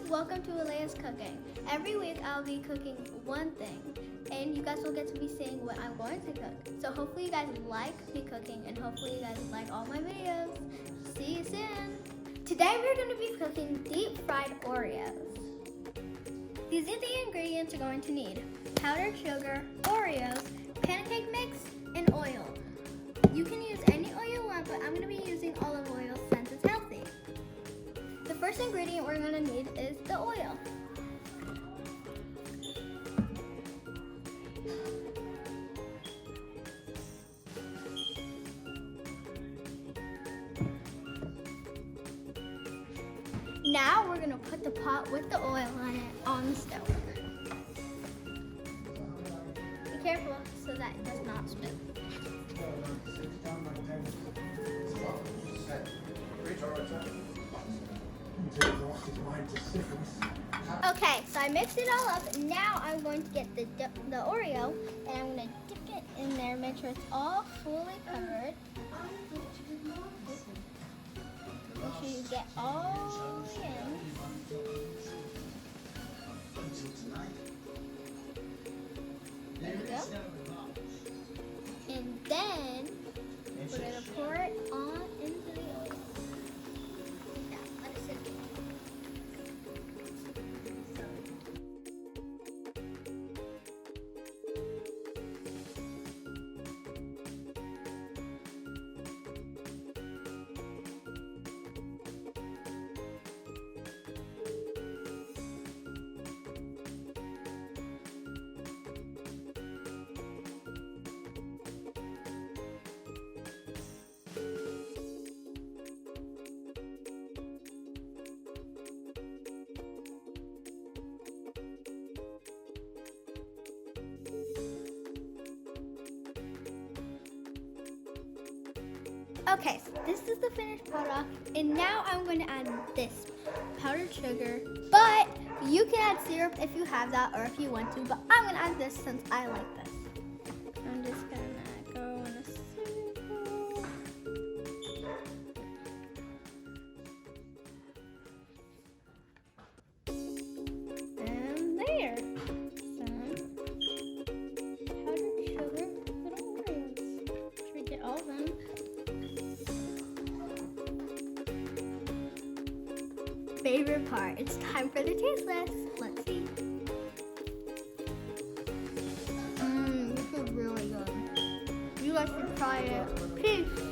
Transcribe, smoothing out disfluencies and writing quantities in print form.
welcome to Alaiahs Cooking. Every week I'll be cooking one thing and you guys will get to be seeing what I'm going to cook. So hopefully you guys like me cooking and hopefully you guys like all my videos. See you soon. Today we're going to be cooking deep fried Oreos. These are the ingredients you're going to need: powdered sugar, Oreos, pancake mix, and oil. You can use any oil you want, but I'm going to be using olive oil since it's healthy. The first ingredient we're going to need is the oil. Now we're going to put the pot with the oil on it on the stove. Be careful so that it does not spill. Okay, so I mixed it all up. Now I'm going to get the Oreo and I'm going to dip it in there, make sure it's all fully covered. Make sure you get all in. There you go. And then we're going to pour it on into the oil. Now, let it sit. Okay, so this is the finished product, and now I'm going to add this powdered sugar, but you can add syrup if you have that or if you want to, but I'm going to add this since I like this. I'm just going to go in a circle. And there. Some powdered sugar, little Oreos. Should we get all of them? Favorite part. It's time for the taste test. Let's see. This is really good. You guys should try it. Peace.